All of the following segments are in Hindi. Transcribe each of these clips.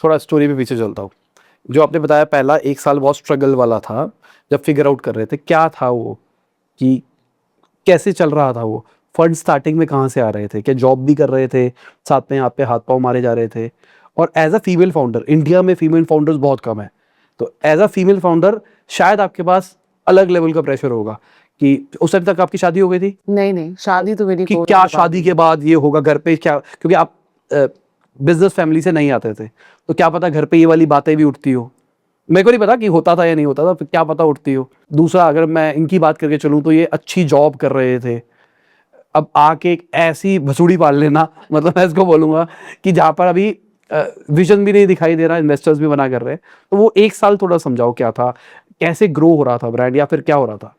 थोड़ा स्टोरी पे पीछे चलता हूँ। जो आपने बताया पहला 1 साल बहुत स्ट्रगल वाला था, जब फिगर आउट कर रहे थे, क्या था वो? कि कैसे चल रहा था वो? फंड स्टार्टिंग में कहाँ से आ रहे थे? क्या जॉब भी कर रहे थे, साथ में यहाँ पे हाथ-पाँव मारे जा रहे थे? और as a female founder, India में फीमेल फाउंडर्स बहुत कम हैं, तो एज़ अ फीमेल फाउंडर शायद आपके पास अलग लेवल का प्रेशर होगा कि उस टाइम तक आपकी शादी हो गई थी? नहीं नहीं, शादी तो मेरी कि कोविड क्या के बाद शादी हुई। के बाद ये होगा घर पे क्या, क्योंकि आप बिजनेस फैमिली से नहीं आते थे, तो क्या पता घर पे ये वाली बातें भी उठती हो। मेरे को नहीं पता कि होता था या नहीं होता था, फिर क्या पता उठती हो। दूसरा, अगर मैं इनकी बात करके चलूं तो ये अच्छी जॉब कर रहे थे, अब आके एक ऐसी भसुड़ी पाल लेना, मतलब मैं इसको बोलूंगा कि जहां पर अभी विजन भी नहीं दिखाई दे रहा, इन्वेस्टर्स भी मना कर रहे हैं, तो वो 1 साल थोड़ा समझाओ क्या था, कैसे ग्रो हो रहा था ब्रांड, या फिर क्या हो रहा था?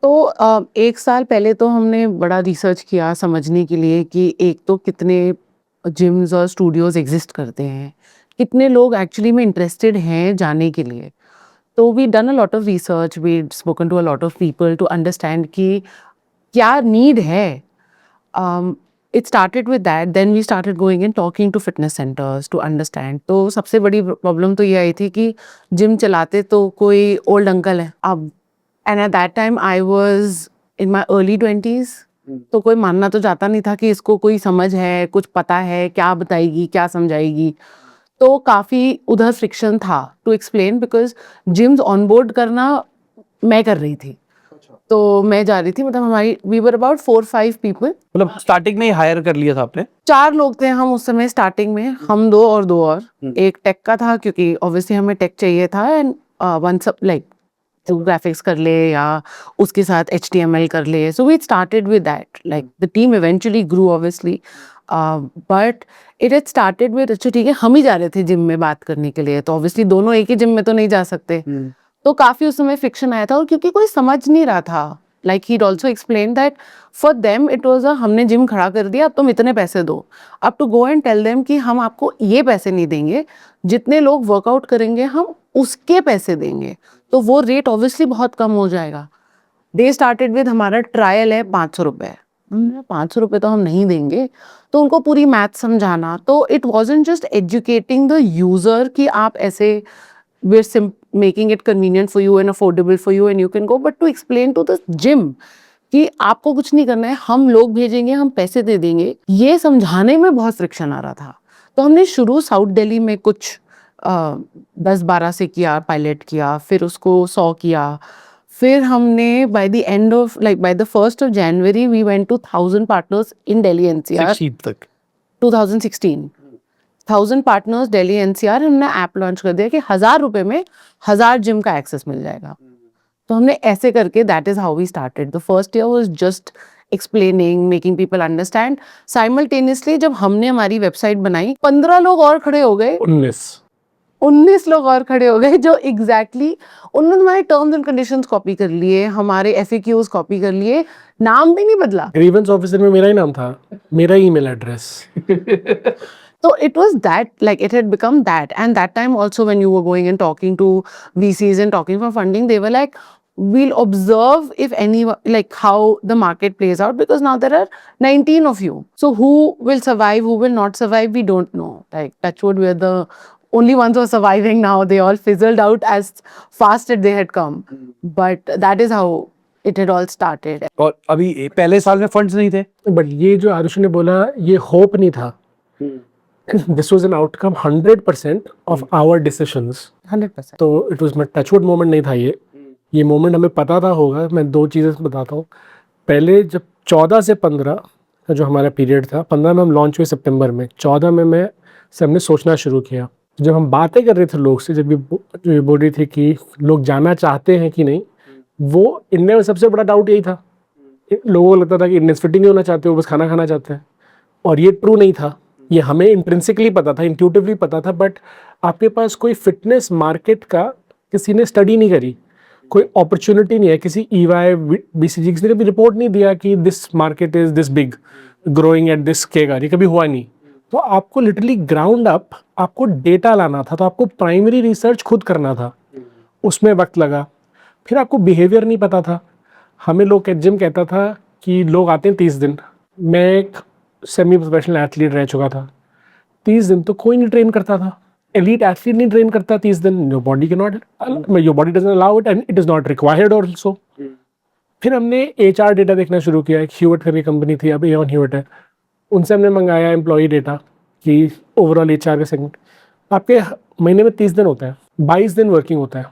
तो 1 साल पहले तो हमने बड़ा रिसर्च किया समझने के लिए कि एक तो कितने जिम्स और स्टूडियोज़ एग्ज़िस्ट करते हैं, कितने लोग एक्चुअली में इंटरेस्टेड हैं जाने के लिए। तो we done a lot of research, we spoken to a lot of people to understand कि क्या नीड है। It started with that, then we started going and talking to fitness centres to understand. तो सबसे बड़ी प्रॉब्लम तो ये आई थी कि जिम चलाते तो कोई ओल्ड अंकल है। अब and at that time I was in my early 20s, तो कोई मानना तो चाहता नहीं था कि इसको कोई समझ है, कुछ पता है, क्या बताएगी, क्या समझाएगी। तो काफ़ी उधर फ्रिक्शन था to explain, because gyms onboard करना मैं कर रही थी। तो मैं जा रही थी, मतलब हमारी वी वर अबाउट 4-5 पीपल। मतलब स्टार्टिंग में ही हायर कर लिया था आपने? 4 लोग थे हम उस समय स्टार्टिंग में, हम 2 और 2 और। एक टेक का था क्योंकि ऑब्वियसली हमें टेक चाहिए था, एंड वन सब लाइक तो ग्राफिक्स कर ले या उसके साथ HTML कर ले। So we started with that, like the team eventually grew obviously, but it had started with अच्छा ठीक है, हम ही जा रहे थे जिम में बात करने के लिए, तो ऑब्वियसली दोनों एक ही जिम में तो नहीं जा सकते। तो काफ़ी उस समय फ्रिक्शन आया था, और क्योंकि कोई समझ नहीं रहा था, like he also explain that for them it was हमने जिम खड़ा कर दिया, अब तुम इतने पैसे दो। अब to go and tell them कि हम आपको ये पैसे नहीं देंगे, जितने लोग वर्कआउट करेंगे हम उसके पैसे देंगे, तो वो रेट ऑब्वियसली बहुत कम हो जाएगा। दे स्टार्टेड विद हमारा ट्रायल है 500 रुपये। 500 रुपये तो हम नहीं देंगे, तो उनको पूरी मैथ समझाना। तो it wasn't just educating the user कि आप ऐसे we're making it convenient for you and affordable for you and you can go, but to explain to the gym कि आपको कुछ नहीं करना है, हम लोग भेजेंगे, हम पैसे दे देंगे, ये समझाने में बहुत फ्रिक्शन आ रहा था। तो हमने शुरू साउथ दिल्ली में कुछ 10-12 से किया, पायलट किया, फिर उसको 100 किया, फिर हमने by the end of like by the 1st of January we went to 1000 partners in Delhi NCR। 16 तक? 2016 1000 पार्टनर्स दिल्ली NCR, हमने ऐप लॉन्च कर दिया कि 1000 रुपए में 1000 जिम का एक्सेस मिल जाएगा। तो हमने ऐसे करके that is how we started. The first year was just explaining, making people understand. Simultaneously जब हमने हमारी वेबसाइट बनाई, 15 लोग और खड़े हो गए, 19 लोग और खड़े हो गए, जो एग्जैक्टली उन्होंने हमारे टर्म्स एंड कंडीशंस कॉपी कर लिए, हमारे FAQs कॉपी कर लिए, नाम भी नहीं बदला। ग्रीवेंस ऑफिसर में मेरा ही नाम था, मेरा email address. So it was that, like it had become that. And that time also when you were going and talking to VCs and talking for funding, they were like, we'll observe if any, like how the market plays out, because now there are 19 of you. So who will survive, who will not survive, we don't know. Like touchwood, we're the only ones who are surviving now. They all fizzled out as fast as they had come. But that is how it had all started. और अभी पहले साल में फंड्स नहीं थे? बट ये जो आरुषि ने बोला, ये होप नहीं था। This was an outcome 100% of our decisions. 100%. तो it was my touchwood moment नहीं था ये मोमेंट हमें पता था होगा। मैं 2 चीज़ें बताता हूँ। पहले जब 14 से 15 का जो हमारा पीरियड था, 15 में हम लॉन्च हुए सितंबर में, 14 में हमने सोचना शुरू किया। जब हम बातें कर रहे थे लोग से, जब ये बोल रही थी कि लोग जाना चाहते हैं कि नहीं, वो इंडिया में सबसे बड़ा डाउट यही था। लोगों को लगता था कि इंडियंस फिटिंग नहीं होना चाहते, वो बस खाना खाना चाहते हैं। और ये ट्रू नहीं था। ये हमें इंट्रिंसिकली पता था, इंट्यूटिवली पता था, बट आपके पास कोई फिटनेस मार्केट का किसी ने स्टडी नहीं करी, कोई अपॉर्चुनिटी नहीं है, किसी EY BCG किसी ने कभी रिपोर्ट नहीं दिया कि this market is this big, growing at this scale. ये कभी हुआ नहीं। तो आपको लिटरली ग्राउंड अप आपको डेटा लाना था, तो आपको प्राइमरी रिसर्च खुद करना था, उसमें वक्त लगा। फिर आपको बिहेवियर नहीं पता था। हमें लोग जिम कहता था कि लोग आते हैं 30 दिन। मैं एक सेमी प्रोफेशनल एथलीट रह चुका था, 30 दिन तो कोई नहीं ट्रेन करता था। एलीट एथलीट नहीं ट्रेन करता 30 दिन, your body doesn't allow it and it is not required also. फिर हमने HR डेटा देखना शुरू किया। एक ह्यूएट करके कंपनी थी, अब एवन ह्यूएट है, उनसे हमने मंगाया एम्प्लॉई डेटा कि ओवरऑल HR का सेगमेंट आपके महीने में 30 दिन होता है, 22 दिन वर्किंग होता है,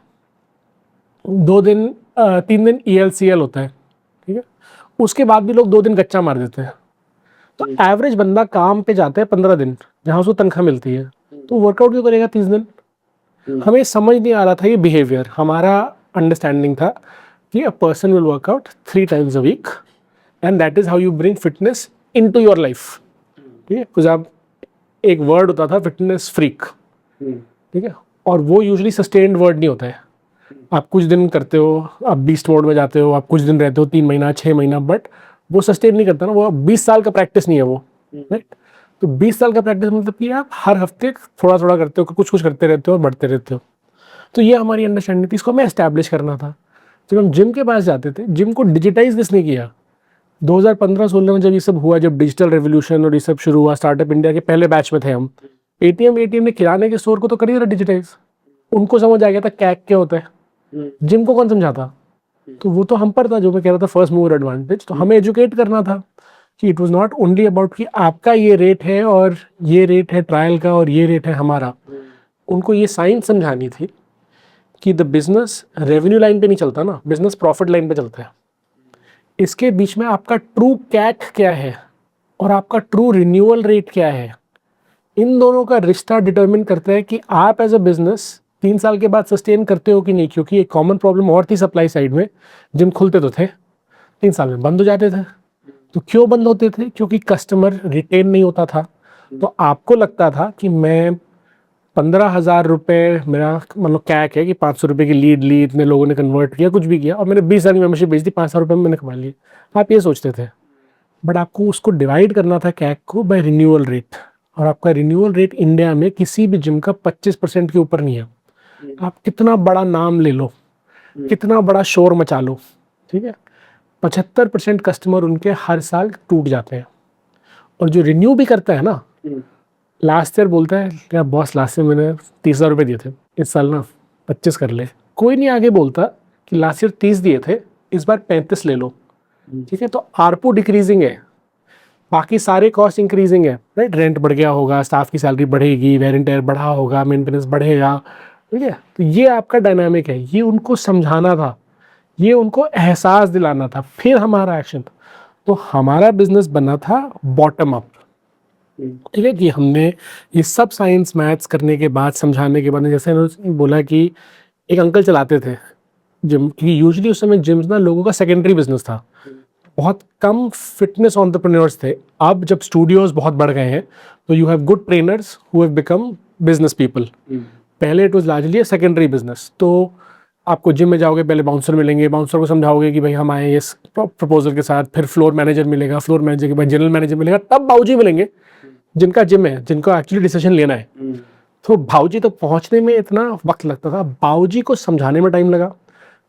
3 दिन ELCL होता है, ठीक है। उसके बाद भी लोग 2 दिन कच्चा मार देते हैं। तो एवरेज बंदा काम पे जाता है 15 दिन, जहाँ उसको तनख्वाह मिलती है, तो वर्कआउट क्यों करेगा 30 दिन? हमें समझ नहीं आ रहा था ये बिहेवियर। हमारा अंडरस्टैंडिंग था कि a person will work out 3 times a week and that is how you bring fitness into your life, ठीक है। कुछ आप एक वर्ड होता था फिटनेस फ्रीक, ठीक है, और वो यूजुअली सस्टेन्ड वर्ड नहीं होता है। आप कुछ दिन करते हो, आप बीस्ट मोड में जाते हो, आप कुछ दिन रहते हो, 3 महीना 6 महीना, बट वो सस्टेन नहीं करता ना। वो 20 साल का प्रैक्टिस नहीं है वो, राइट। तो 20 साल का प्रैक्टिस मतलब कि आप हर हफ्ते थोड़ा थोड़ा करते हो, कुछ कुछ करते रहते हो और बढ़ते रहते हो। तो ये हमारी अंडरस्टैंडिंग थी, इसको हमें एस्टैब्लिश करना था। जब हम जिम के पास जाते थे, जिम को डिजिटाइज किसने किया? 2015-16 में जब ये सब हुआ, जब डिजिटल रेवोल्यूशन और ये सब शुरू हुआ, स्टार्टअप इंडिया के पहले बैच में थे हम। ATM ने किराने के स्टोर को तो कर ही रहा डिजिटाइज। उनको समझ आ गया था कैक क्या होता है। जिम को कौन समझाता? तो वो तो हम पर था, जो मैं कह रहा था फर्स्ट मूवर एडवांटेज। तो हमें एजुकेट करना था कि it was not only about कि आपका ये रेट है और ये रेट है ट्रायल का और ये रेट है हमारा। उनको ये साइंस समझानी थी कि द बिजनेस रेवेन्यू लाइन पे नहीं चलता ना, बिजनेस प्रॉफिट लाइन पे चलता है। इसके बीच में आपका ट्रू कैक क्या है और आपका ट्रू रिन्यूअल रेट क्या है, इन दोनों का रिश्ता डिटरमिन करता है कि आप एज अ बिजनेस 3 साल के बाद सस्टेन करते हो कि नहीं। क्योंकि एक कॉमन प्रॉब्लम और थी सप्लाई साइड में, जिम खुलते तो थे, 3 साल में बंद हो जाते थे। तो क्यों बंद होते थे? क्योंकि कस्टमर रिटेन नहीं होता था। तो आपको लगता था कि मैं 15,000 रुपये मेरा मतलब कैक है कि 500 रुपये की लीड ली, इतने लोगों ने कन्वर्ट किया, कुछ भी किया, और मैंने 20 हज़ार की मेम्बरशिप बेच दी, 500 रुपये में मैंने कमा लिए। आप ये सोचते थे, बट आपको उसको डिवाइड करना था कैक को बाय रिन्यूअल रेट। और आपका रिन्यूअल रेट इंडिया में किसी भी जिम का 25% के ऊपर नहीं है। आप कितना बड़ा नाम ले लो, कितना बड़ा शोर मचा लो, ठीक है, 75% कस्टमर उनके हर साल टूट जाते हैं। और जो रिन्यू भी करता है ना, लास्ट ईयर बोलता है क्या बॉस, लास्ट ईयर मैंने 30,000 रुपये दिए थे, इस साल ना 25 कर ले। कोई नहीं आगे बोलता कि लास्ट ईयर 30 दिए थे, इस बार 35 ले लो, ठीक है। तो आरपो डिक्रीजिंग है, बाकी सारे कॉस्ट इंक्रीजिंग है, राइट। रेंट बढ़ गया होगा, स्टाफ की सैलरी बढ़ेगी, वेयर एंड टेयर बढ़ा होगा, मेंटेनेंस बढ़ेगा, ठीक है। तो ये आपका डायनामिक है, ये उनको समझाना था, ये उनको एहसास दिलाना था, फिर हमारा एक्शन। तो हमारा बिजनेस बना था बॉटम अप, ठीक है। कि हमने ये सब साइंस मैथ्स करने के बाद, समझाने के बाद, जैसे उन्होंने बोला कि एक अंकल चलाते थे जिम, क्योंकि यूजुअली उस समय जिम्स ना लोगों का सेकेंडरी बिजनेस था, बहुत कम फिटनेस एंटरप्रेन्योर्स थे। अब जब स्टूडियोज बहुत बढ़ गए हैं तो you have good trainers who have become business people. पहले it was largely a secondary business. तो आपको जिम में जाओगे, पहले बाउंसर मिलेंगे, बाउंसर को समझाओगे कि भाई हम आए इस प्रपोजल के साथ, फिर फ्लोर मैनेजर मिलेगा, फ्लोर मैनेजर के बाद जनरल मैनेजर मिलेगा, तब बाऊजी मिलेंगे जिनका जिम है, जिनको एक्चुअली डिसीजन लेना है। तो बाऊजी तक पहुंचने में इतना वक्त लगता था, बाऊजी को समझाने में टाइम लगा।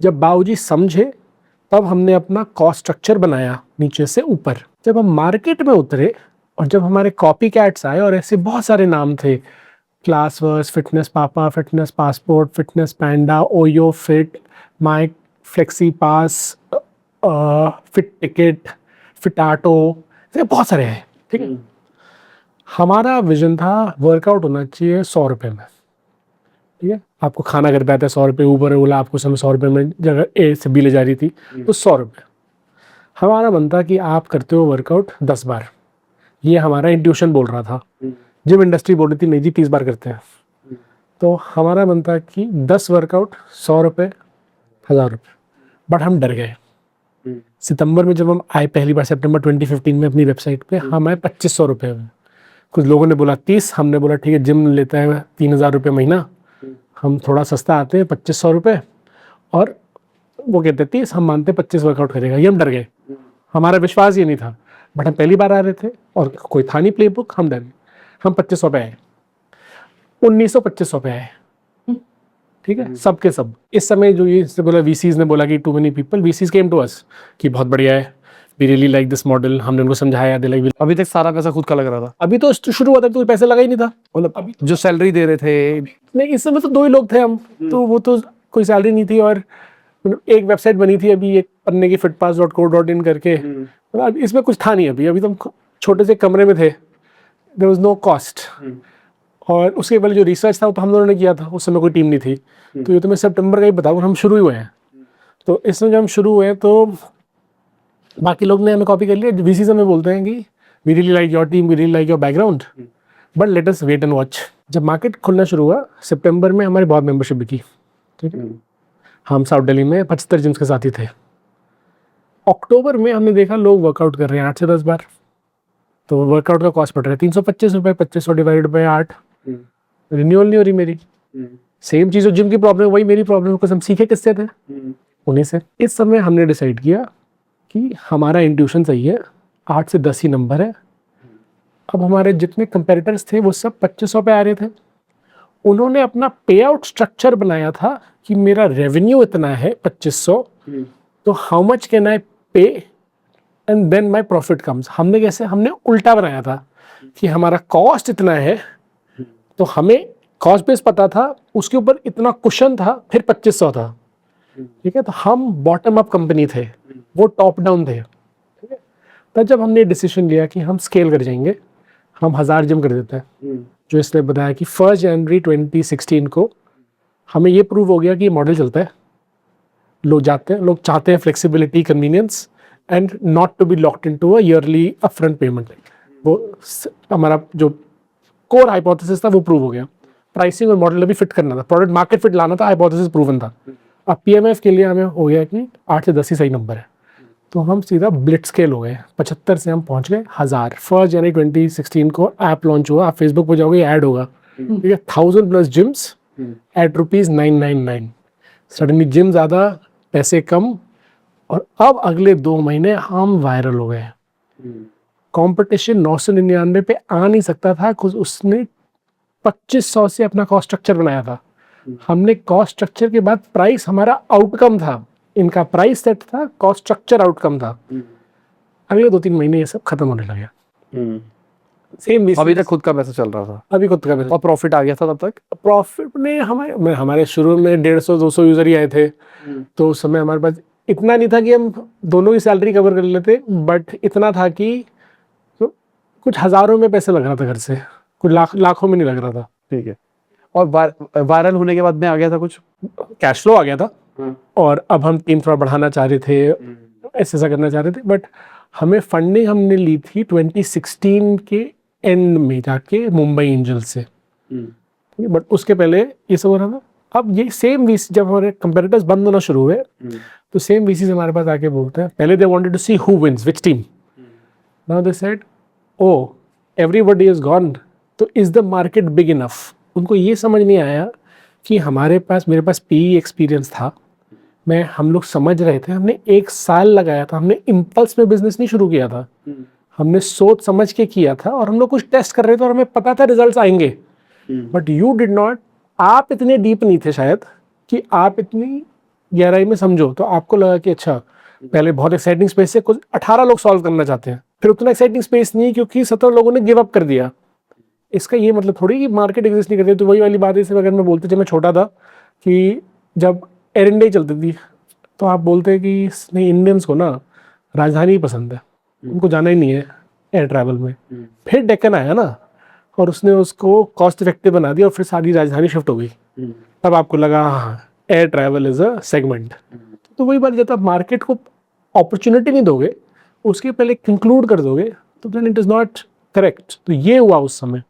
जब बाऊजी समझे तब हमने अपना कॉस्ट स्ट्रक्चर बनाया नीचे से ऊपर। जब हम मार्केट में उतरे और जब हमारे कॉपी कैट्स आए, और ऐसे बहुत सारे नाम थे, क्लासवर्स, फिटनेस पापा, फिटनेस पासपोर्ट, फिटनेस पैंडा, ओयो फिट, माई फ्लेक्सी पास, फिट टिकट, फिटाटो, ऐसे बहुत सारे हैं, ठीक है। हमारा विजन था वर्कआउट होना चाहिए 100 रुपये में, ठीक है। आपको खाना घर पे आता है 100 रुपये, ऊबर ओला आपको समय 100 रुपये में जगह ए से बी ले जा रही थी, तो 100 रुपये। हमारा बनता कि आप करते हो वर्कआउट 10 बार, ये हमारा इंट्यूशन बोल रहा था। जिम इंडस्ट्री बोल रही थी नहीं जी 30 बार करते हैं। तो हमारा बनता कि 10 वर्कआउट 100 रुपये, 1000 रुपये। बट हम डर गए। सितंबर में जब हम आए पहली बार, सितंबर 2015 में अपनी वेबसाइट पे, हम आए 2500 रुपये में। कुछ लोगों ने बोला 30, हमने बोला ठीक है, जिम लेता है 3000 रुपये महीना, हम थोड़ा सस्ता आते हैं 2500 रुपये, और वो कहते 30, हम मानते 25 वर्कआउट करेगा। ये हम डर गए, हमारा विश्वास ये नहीं था। बट हम पहली बार आ रहे थे और कोई था नहीं प्ले बुक, हम डर गए। हम 2500 पे आए, 1925 पे आए, ठीक है, सब के सब। इस समय जो ये बोला VCs ने बोला कि too many people, VCs came to us कि बहुत बढ़िया है, we really like this model, हमने उनको समझाया, दे लाइक। अभी तक सारा पैसा खुद का लग रहा था? अभी तो शुरू हुआ था तो पैसे लगा ही नहीं था, मतलब अभी जो सैलरी दे रहे थे? नहीं, इस समय तो 2 ही लोग थे हम, तो वो तो कोई सैलरी नहीं थी, और मतलब एक वेबसाइट बनी थी अभी एक पन्ने की fitpass.co.in करके, मतलब इसमें कुछ था नहीं अभी तो हम छोटे से कमरे में थे, देयर वाज नो कॉस्ट। और उसके पहले जो रिसर्च था वो तो हम दोनों ने किया था, उस समय कोई टीम नहीं थी। तो ये तो मैं सितंबर का ही बताऊँ, हम शुरू हुए हैं। तो इसमें जब हम शुरू हुए तो बाकी लोग ने हमें कॉपी कर लिया। वीसी हमें बोलते हैं कि we really like your team, we really like your background, but let us wait and watch. जब मार्केट खुलना शुरू हुआ सितंबर में, हमारी बहुत मेंबरशिप बिकी, ठीक है। हम साउथ दिल्ली में 75 जिम्स के साथी थे। अक्टूबर में हमने देखा लोग वर्कआउट कर रहे हैं 8 से 10 बार, तो वर्कआउट का कॉस्ट पड़ रहा है 325 रुपये, 2500 डिवाइडेड बाई 8, रिन्यूअल नहीं हो रही मेरी। सेम चीज़, जिम की प्रॉब्लम वही मेरी प्रॉब्लम, हम सीखे किससे थे? उन्हीं से। इस समय हमने डिसाइड किया कि हमारा इंट्यूशन सही है, 8 से 10 ही नंबर है। अब हमारे जितने कंपेरेटर्स थे वो सब 2500 पे आ रहे थे। उन्होंने अपना पे आउट स्ट्रक्चर बनाया था कि मेरा रेवेन्यू इतना है 2500, तो how much can I pay and then my profit comes. हमने उल्टा बनाया था कि हमारा कॉस्ट इतना है, तो हमें कॉस्ट बेस पता था, उसके ऊपर इतना कुशन था, फिर 2500 था, ठीक है। तो हम बॉटम अप कंपनी थे, वो टॉप डाउन थे, ठीक है। तब जब हमने डिसीजन लिया कि हम स्केल कर जाएंगे, हम 1000 जिम कर देते हैं, जो इसने बताया कि 1 जनवरी 2016 को हमें ये प्रूव हो गया कि ये मॉडल चलता है। लोग जाते हैं, लोग चाहते हैं flexibility, convenience and not to be locked into a yearly upfront payment. वो हमारा जो कोर हाइपोथेसिस था वो प्रूव हो गया। प्राइसिंग और मॉडल अभी फिट करना था, प्रोडक्ट मार्केट फिट लाना था, हाइपोथेसिस प्रूवन था। अब पीएमएफ के लिए हमें हो गया कि 8 से 10 ही सही नंबर है, तो हम सीधा ब्लिट स्केल हो गए। 75 से हम पहुंच गए 1000। 1 जनवरी 2016 को ऐप लॉन्च हुआ, आप फेसबुक पर जाओगे ऐड होगा, ठीक है। 1000+ जिम्स एट ₹999। सडनली जिम ज़्यादा, पैसे कम, और अब अगले 2 महीने हम वायरल हो गए। कंपटीशन 999 पे आ नहीं सकता था, कुछ उसने 2500 से अपना कॉस्ट स्ट्रक्चर बनाया था। हमने कॉस्ट स्ट्रक्चर के बाद प्राइस हमारा आउटकम था, इनका प्राइस सेट था, कॉस्ट स्ट्रक्चर आउटकम था। अगले 2-3 महीने ये सब खत्म होने लगा। सेम अभी तक खुद का पैसा चल रहा था? अभी खुद का पैसा, और प्रॉफिट आ गया था तब तक? प्रॉफिट ने हमारे शुरू में 150-200 यूजर ही आए थे, तो उस समय हमारे पास इतना नहीं था कि हम दोनों की सैलरी कवर कर लेते, बट इतना था कि तो कुछ हज़ारों में पैसे लग रहा था घर से, कुछ लाखों में नहीं लग रहा था, ठीक है। और वायरल होने के बाद में आ गया था कुछ कैश फ्लो आ गया था, और अब हम टीम थोड़ा बढ़ाना चाह रहे थे, ऐसा करना चाह रहे थे, बट हमें फंडिंग हमने ली थी 2016 के एंड में जाके मुंबई एंजल्स से, बट उसके पहले ये सब हो रहा था। अब ये सेम वीसी जब हमारे कंपेटिटर्स बंद होना शुरू हुए, तो सेम वीसी हमारे पास आके बोलते हैं, पहले they wanted to see who wins which team, now they said oh everybody is gone, तो is the market big enough. उनको ये समझ नहीं आया कि मेरे पास पीई एक्सपीरियंस था, हम लोग समझ रहे थे, हमने 1 साल लगाया था, हमने इम्पल्स में बिजनेस नहीं शुरू किया था, हमने सोच समझ के किया था, और हम लोग कुछ टेस्ट कर रहे थे और हमें पता था रिजल्ट्स आएंगे, बट यू डिड नॉट। आप इतने डीप नहीं थे शायद कि आप इतनी गहराई में समझो, तो आपको लगा कि अच्छा पहले बहुत एक्साइटिंग स्पेस है, कुछ 18 लोग सॉल्व करना चाहते हैं, फिर उतना एक्साइटिंग स्पेस नहीं क्योंकि 17 लोगों ने गिव अप कर दिया। इसका ये मतलब थोड़ी कि मार्केट एग्जिस्ट नहीं करती। तो वही वाली बात है, अगर मैं बोलते जब मैं छोटा था कि जब एयर इंडिया चलती थी, तो आप बोलते कि नहीं, इंडियंस को ना राजधानी पसंद है, उनको जाना ही नहीं है एयर ट्रैवल में। फिर डेक्कन आया ना, और उसने उसको कॉस्ट इफेक्टिव बना दिया, और फिर सारी राजधानी शिफ्ट हो गई। तब आपको लगा हाँ air travel is a segment. तो वही बात, जब आप मार्केट को अपॉर्चुनिटी नहीं दोगे, उसके पहले कंक्लूड कर दोगे, तो then it is not correct. तो ये हुआ उस समय।